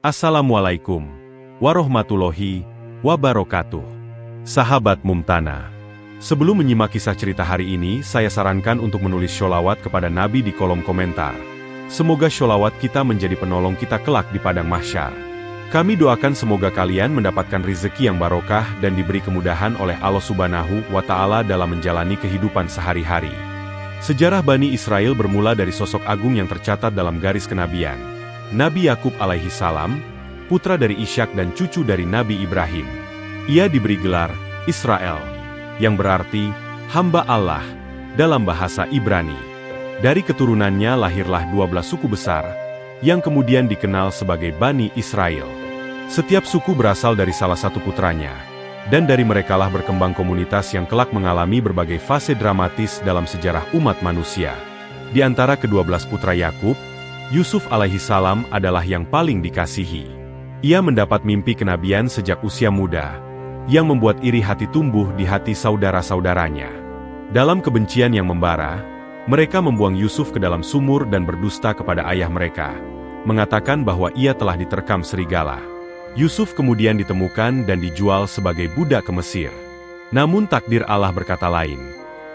Assalamualaikum warahmatullahi wabarakatuh. Sahabat Mumtana, sebelum menyimak kisah cerita hari ini, saya sarankan untuk menulis sholawat kepada Nabi di kolom komentar. Semoga sholawat kita menjadi penolong kita kelak di padang mahsyar. Kami doakan semoga kalian mendapatkan rezeki yang barokah dan diberi kemudahan oleh Allah Subhanahu wa Ta'ala dalam menjalani kehidupan sehari-hari. Sejarah Bani Israel bermula dari sosok agung yang tercatat dalam garis kenabian, Nabi Yakub alaihi salam, putra dari Ishak dan cucu dari Nabi Ibrahim. Ia diberi gelar Israel, yang berarti hamba Allah dalam bahasa Ibrani. Dari keturunannya lahirlah 12 suku besar, yang kemudian dikenal sebagai Bani Israel. Setiap suku berasal dari salah satu putranya, dan dari merekalah berkembang komunitas yang kelak mengalami berbagai fase dramatis dalam sejarah umat manusia. Di antara ke-12 putra Yakub, Yusuf alaihi salam adalah yang paling dikasihi. Ia mendapat mimpi kenabian sejak usia muda, yang membuat iri hati tumbuh di hati saudara-saudaranya. Dalam kebencian yang membara, mereka membuang Yusuf ke dalam sumur dan berdusta kepada ayah mereka, mengatakan bahwa ia telah diterkam serigala. Yusuf kemudian ditemukan dan dijual sebagai budak ke Mesir. Namun takdir Allah berkata lain.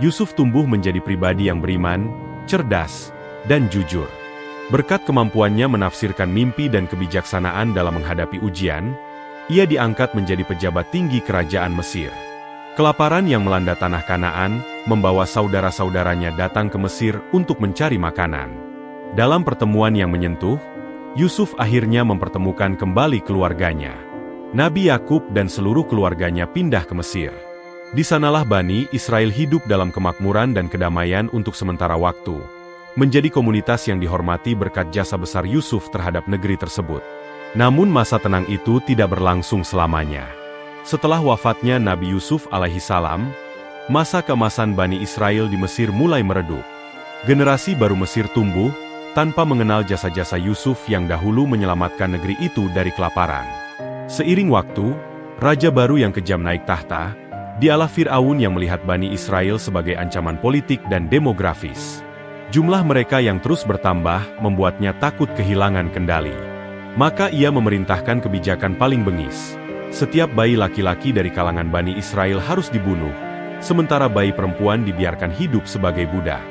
Yusuf tumbuh menjadi pribadi yang beriman, cerdas, dan jujur. Berkat kemampuannya menafsirkan mimpi dan kebijaksanaan dalam menghadapi ujian, ia diangkat menjadi pejabat tinggi kerajaan Mesir. Kelaparan yang melanda tanah Kanaan membawa saudara-saudaranya datang ke Mesir untuk mencari makanan. Dalam pertemuan yang menyentuh, Yusuf akhirnya mempertemukan kembali keluarganya. Nabi Yakub dan seluruh keluarganya pindah ke Mesir. Di sanalah Bani Israel hidup dalam kemakmuran dan kedamaian untuk sementara waktu, menjadi komunitas yang dihormati berkat jasa besar Yusuf terhadap negeri tersebut. Namun masa tenang itu tidak berlangsung selamanya. Setelah wafatnya Nabi Yusuf alaihi salam, masa keemasan Bani Israel di Mesir mulai meredup. Generasi baru Mesir tumbuh, tanpa mengenal jasa-jasa Yusuf yang dahulu menyelamatkan negeri itu dari kelaparan. Seiring waktu, raja baru yang kejam naik tahta, dialah Fir'aun yang melihat Bani Israel sebagai ancaman politik dan demografis. Jumlah mereka yang terus bertambah membuatnya takut kehilangan kendali. Maka ia memerintahkan kebijakan paling bengis. Setiap bayi laki-laki dari kalangan Bani Israel harus dibunuh, sementara bayi perempuan dibiarkan hidup sebagai budak.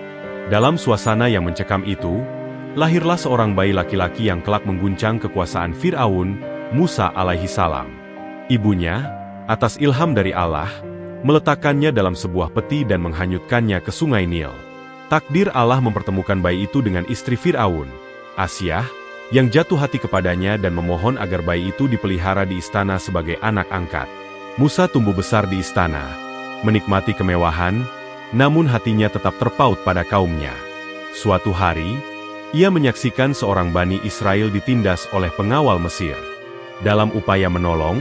Dalam suasana yang mencekam itu, lahirlah seorang bayi laki-laki yang kelak mengguncang kekuasaan Fir'aun, Musa alaihi salam. Ibunya, atas ilham dari Allah, meletakkannya dalam sebuah peti dan menghanyutkannya ke sungai Nil. Takdir Allah mempertemukan bayi itu dengan istri Fir'aun, Asyah, yang jatuh hati kepadanya dan memohon agar bayi itu dipelihara di istana sebagai anak angkat. Musa tumbuh besar di istana, menikmati kemewahan, namun hatinya tetap terpaut pada kaumnya. Suatu hari, ia menyaksikan seorang Bani Israel ditindas oleh pengawal Mesir. Dalam upaya menolong,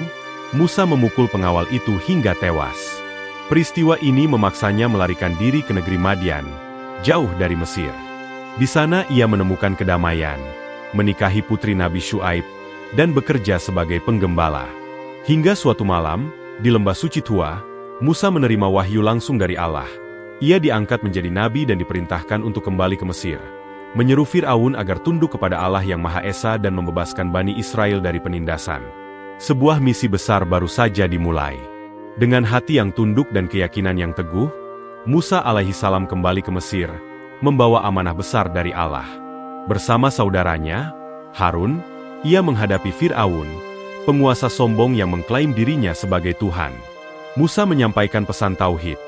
Musa memukul pengawal itu hingga tewas. Peristiwa ini memaksanya melarikan diri ke negeri Madian, jauh dari Mesir. Di sana ia menemukan kedamaian, menikahi putri Nabi Syuaib, dan bekerja sebagai penggembala. Hingga suatu malam, di lembah suci Tua, Musa menerima wahyu langsung dari Allah. Ia diangkat menjadi nabi dan diperintahkan untuk kembali ke Mesir, menyeru Fir'aun agar tunduk kepada Allah yang Maha Esa dan membebaskan Bani Israel dari penindasan. Sebuah misi besar baru saja dimulai. Dengan hati yang tunduk dan keyakinan yang teguh, Musa alaihi salam kembali ke Mesir, membawa amanah besar dari Allah. Bersama saudaranya, Harun, ia menghadapi Fir'aun, penguasa sombong yang mengklaim dirinya sebagai Tuhan. Musa menyampaikan pesan tauhid,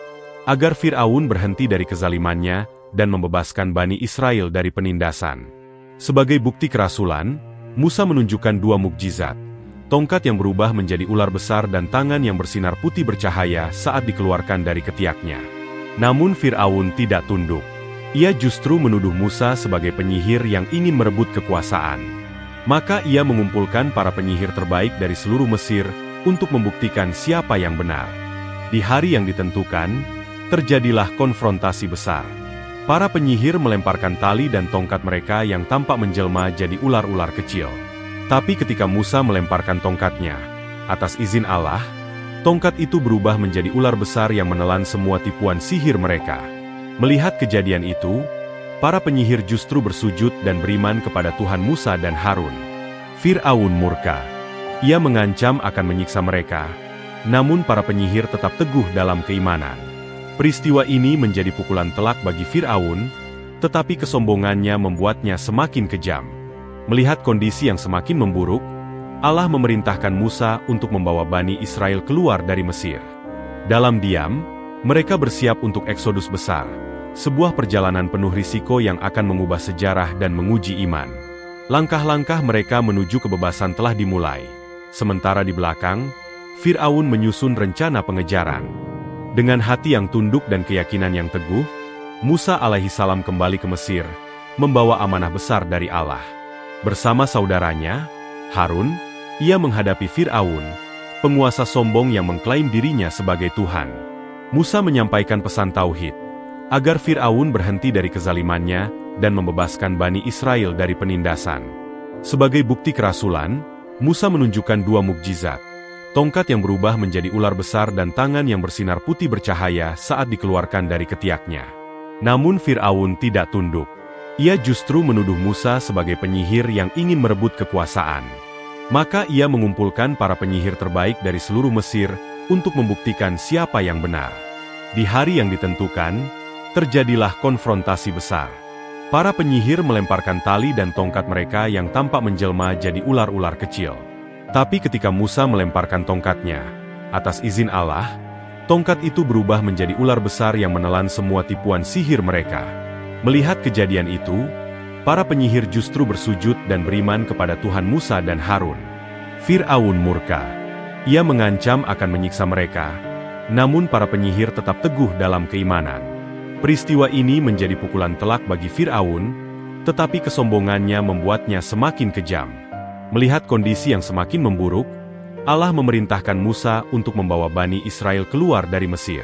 agar Fir'aun berhenti dari kezalimannya dan membebaskan Bani Israel dari penindasan. Sebagai bukti kerasulan, Musa menunjukkan dua mukjizat, tongkat yang berubah menjadi ular besar dan tangan yang bersinar putih bercahaya saat dikeluarkan dari ketiaknya. Namun Fir'aun tidak tunduk. Ia justru menuduh Musa sebagai penyihir yang ingin merebut kekuasaan. Maka ia mengumpulkan para penyihir terbaik dari seluruh Mesir untuk membuktikan siapa yang benar. Di hari yang ditentukan, terjadilah konfrontasi besar. Para penyihir melemparkan tali dan tongkat mereka yang tampak menjelma jadi ular-ular kecil. Tapi ketika Musa melemparkan tongkatnya, atas izin Allah, Tongkat itu berubah menjadi ular besar yang menelan semua tipuan sihir mereka. Melihat kejadian itu, para penyihir justru bersujud dan beriman kepada Tuhan Musa dan Harun. Fir'aun murka. Ia mengancam akan menyiksa mereka, namun para penyihir tetap teguh dalam keimanan. Peristiwa ini menjadi pukulan telak bagi Fir'aun, tetapi kesombongannya membuatnya semakin kejam. Melihat kondisi yang semakin memburuk, Allah memerintahkan Musa untuk membawa Bani Israel keluar dari Mesir. Dalam diam, mereka bersiap untuk eksodus besar, sebuah perjalanan penuh risiko yang akan mengubah sejarah dan menguji iman. Langkah-langkah mereka menuju kebebasan telah dimulai. Sementara di belakang, Fir'aun menyusun rencana pengejaran. Dengan hati yang tunduk dan keyakinan yang teguh, Musa alaihissalam kembali ke Mesir, membawa amanah besar dari Allah. Bersama saudaranya, Harun, ia menghadapi Fir'aun, penguasa sombong yang mengklaim dirinya sebagai Tuhan. Musa menyampaikan pesan tauhid, agar Fir'aun berhenti dari kezalimannya dan membebaskan Bani Israel dari penindasan. Sebagai bukti kerasulan, Musa menunjukkan dua mukjizat, tongkat yang berubah menjadi ular besar dan tangan yang bersinar putih bercahaya saat dikeluarkan dari ketiaknya. Namun Fir'aun tidak tunduk. Ia justru menuduh Musa sebagai penyihir yang ingin merebut kekuasaan. Maka ia mengumpulkan para penyihir terbaik dari seluruh Mesir untuk membuktikan siapa yang benar. Di hari yang ditentukan, terjadilah konfrontasi besar. Para penyihir melemparkan tali dan tongkat mereka yang tampak menjelma jadi ular-ular kecil. Tapi ketika Musa melemparkan tongkatnya, atas izin Allah, tongkat itu berubah menjadi ular besar yang menelan semua tipuan sihir mereka. Melihat kejadian itu, para penyihir justru bersujud dan beriman kepada Tuhan Musa dan Harun. Fir'aun murka. Ia mengancam akan menyiksa mereka, namun para penyihir tetap teguh dalam keimanan. Peristiwa ini menjadi pukulan telak bagi Fir'aun, tetapi kesombongannya membuatnya semakin kejam. Melihat kondisi yang semakin memburuk, Allah memerintahkan Musa untuk membawa Bani Israel keluar dari Mesir.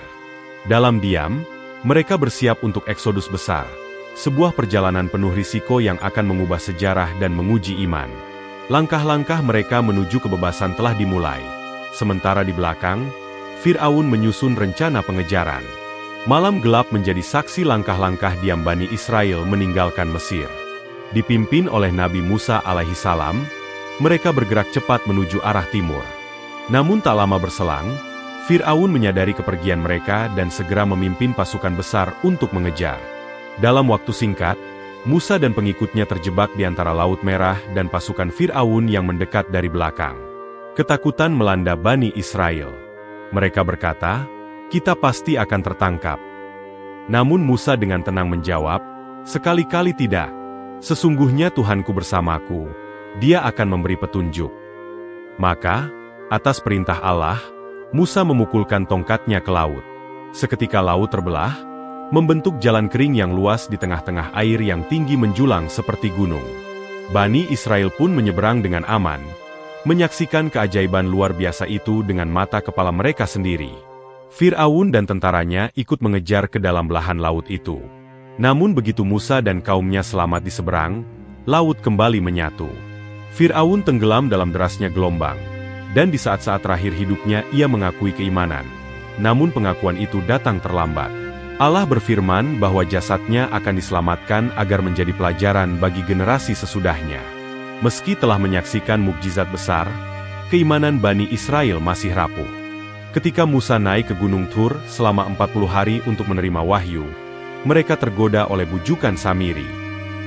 Dalam diam, mereka bersiap untuk eksodus besar, sebuah perjalanan penuh risiko yang akan mengubah sejarah dan menguji iman. Langkah-langkah mereka menuju kebebasan telah dimulai. Sementara di belakang, Fir'aun menyusun rencana pengejaran. Malam gelap menjadi saksi langkah-langkah diam Bani Israel meninggalkan Mesir. Dipimpin oleh Nabi Musa alaihissalam, mereka bergerak cepat menuju arah timur. Namun tak lama berselang, Fir'aun menyadari kepergian mereka dan segera memimpin pasukan besar untuk mengejar. Dalam waktu singkat, Musa dan pengikutnya terjebak di antara Laut Merah dan pasukan Fir'aun yang mendekat dari belakang. Ketakutan melanda Bani Israel. Mereka berkata, "Kita pasti akan tertangkap." Namun Musa dengan tenang menjawab, "Sekali-kali tidak. Sesungguhnya Tuhanku bersamaku, Dia akan memberi petunjuk." Maka, atas perintah Allah, Musa memukulkan tongkatnya ke laut. Seketika laut terbelah, membentuk jalan kering yang luas di tengah-tengah air yang tinggi menjulang seperti gunung. Bani Israel pun menyeberang dengan aman, menyaksikan keajaiban luar biasa itu dengan mata kepala mereka sendiri. Fir'aun dan tentaranya ikut mengejar ke dalam belahan laut itu. Namun begitu Musa dan kaumnya selamat di seberang, laut kembali menyatu. Fir'aun tenggelam dalam derasnya gelombang, dan di saat-saat terakhir hidupnya ia mengakui keimanan. Namun pengakuan itu datang terlambat. Allah berfirman bahwa jasadnya akan diselamatkan agar menjadi pelajaran bagi generasi sesudahnya. Meski telah menyaksikan mukjizat besar, keimanan Bani Israel masih rapuh. Ketika Musa naik ke Gunung Tur selama 40 hari untuk menerima wahyu, mereka tergoda oleh bujukan Samiri.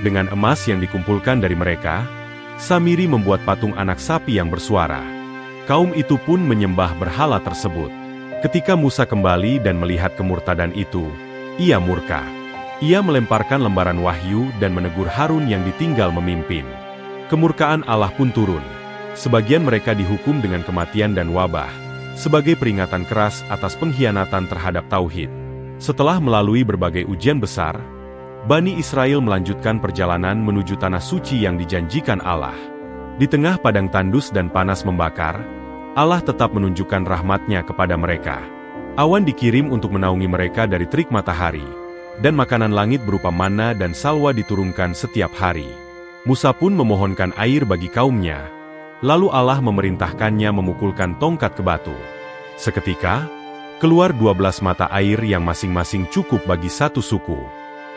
Dengan emas yang dikumpulkan dari mereka, Samiri membuat patung anak sapi yang bersuara. Kaum itu pun menyembah berhala tersebut. Ketika Musa kembali dan melihat kemurtadan itu, ia murka. Ia melemparkan lembaran wahyu dan menegur Harun yang ditinggal memimpin. Kemurkaan Allah pun turun. Sebagian mereka dihukum dengan kematian dan wabah, sebagai peringatan keras atas pengkhianatan terhadap tauhid. Setelah melalui berbagai ujian besar, Bani Israel melanjutkan perjalanan menuju tanah suci yang dijanjikan Allah. Di tengah padang tandus dan panas membakar, Allah tetap menunjukkan rahmat-Nya kepada mereka. Awan dikirim untuk menaungi mereka dari terik matahari, dan makanan langit berupa manna dan salwa diturunkan setiap hari. Musa pun memohonkan air bagi kaumnya, lalu Allah memerintahkannya memukulkan tongkat ke batu. Seketika, keluar 12 mata air yang masing-masing cukup bagi satu suku.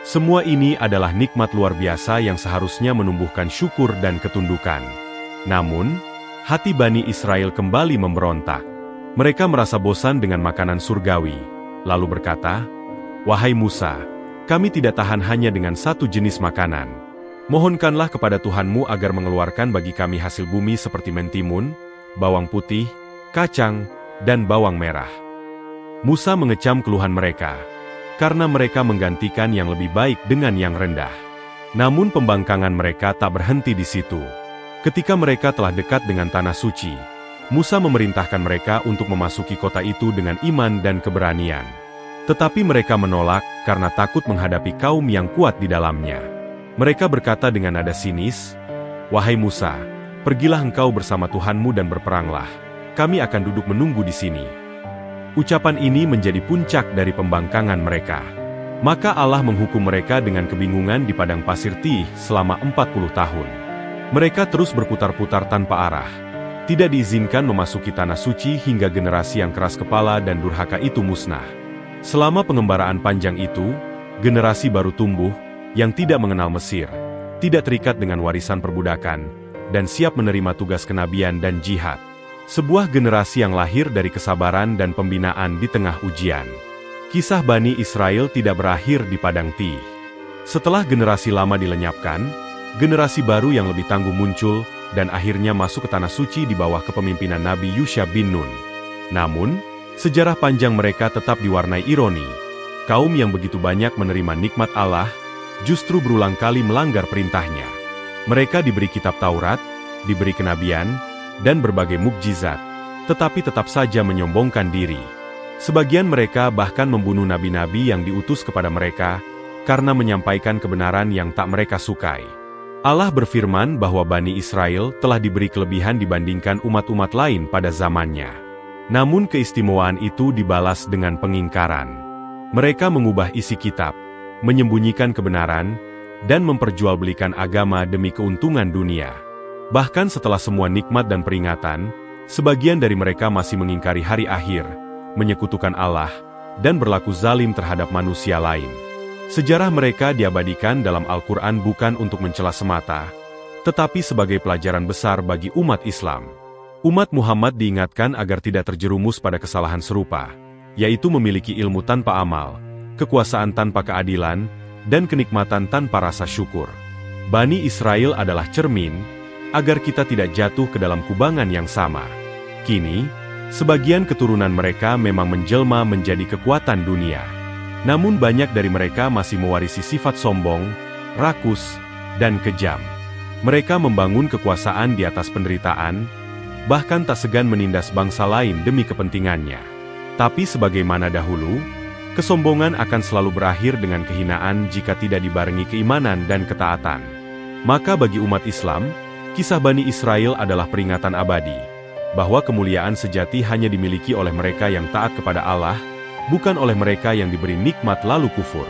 Semua ini adalah nikmat luar biasa yang seharusnya menumbuhkan syukur dan ketundukan. Namun, hati Bani Israel kembali memberontak. Mereka merasa bosan dengan makanan surgawi, lalu berkata, "Wahai Musa, kami tidak tahan hanya dengan satu jenis makanan. Mohonkanlah kepada Tuhanmu agar mengeluarkan bagi kami hasil bumi seperti mentimun, bawang putih, kacang, dan bawang merah." Musa mengecam keluhan mereka, karena mereka menggantikan yang lebih baik dengan yang rendah. Namun pembangkangan mereka tak berhenti di situ. Ketika mereka telah dekat dengan tanah suci, Musa memerintahkan mereka untuk memasuki kota itu dengan iman dan keberanian. Tetapi mereka menolak karena takut menghadapi kaum yang kuat di dalamnya. Mereka berkata dengan nada sinis, "Wahai Musa, pergilah engkau bersama Tuhanmu dan berperanglah. Kami akan duduk menunggu di sini." Ucapan ini menjadi puncak dari pembangkangan mereka. Maka Allah menghukum mereka dengan kebingungan di padang pasir Tih selama 40 tahun. Mereka terus berputar-putar tanpa arah. Tidak diizinkan memasuki tanah suci hingga generasi yang keras kepala dan durhaka itu musnah. Selama pengembaraan panjang itu, generasi baru tumbuh, yang tidak mengenal Mesir, tidak terikat dengan warisan perbudakan, dan siap menerima tugas kenabian dan jihad. Sebuah generasi yang lahir dari kesabaran dan pembinaan di tengah ujian. Kisah Bani Israel tidak berakhir di padang Tih. Setelah generasi lama dilenyapkan, generasi baru yang lebih tangguh muncul, dan akhirnya masuk ke tanah suci di bawah kepemimpinan Nabi Yusha bin Nun. Namun, sejarah panjang mereka tetap diwarnai ironi. Kaum yang begitu banyak menerima nikmat Allah, justru berulang kali melanggar perintahnya. Mereka diberi kitab Taurat, diberi kenabian, dan berbagai mukjizat, tetapi tetap saja menyombongkan diri. Sebagian mereka bahkan membunuh nabi-nabi yang diutus kepada mereka, karena menyampaikan kebenaran yang tak mereka sukai. Allah berfirman bahwa Bani Israel telah diberi kelebihan dibandingkan umat-umat lain pada zamannya. Namun keistimewaan itu dibalas dengan pengingkaran. Mereka mengubah isi kitab, menyembunyikan kebenaran, dan memperjualbelikan agama demi keuntungan dunia. Bahkan setelah semua nikmat dan peringatan, sebagian dari mereka masih mengingkari hari akhir, menyekutukan Allah, dan berlaku zalim terhadap manusia lain. Sejarah mereka diabadikan dalam Al-Quran bukan untuk mencela semata, tetapi sebagai pelajaran besar bagi umat Islam. Umat Muhammad diingatkan agar tidak terjerumus pada kesalahan serupa, yaitu memiliki ilmu tanpa amal, kekuasaan tanpa keadilan, dan kenikmatan tanpa rasa syukur. Bani Israel adalah cermin, agar kita tidak jatuh ke dalam kubangan yang sama. Kini, sebagian keturunan mereka memang menjelma menjadi kekuatan dunia. Namun banyak dari mereka masih mewarisi sifat sombong, rakus, dan kejam. Mereka membangun kekuasaan di atas penderitaan, bahkan tak segan menindas bangsa lain demi kepentingannya. Tapi sebagaimana dahulu, kesombongan akan selalu berakhir dengan kehinaan jika tidak dibarengi keimanan dan ketaatan. Maka bagi umat Islam, kisah Bani Israel adalah peringatan abadi, bahwa kemuliaan sejati hanya dimiliki oleh mereka yang taat kepada Allah, bukan oleh mereka yang diberi nikmat lalu kufur.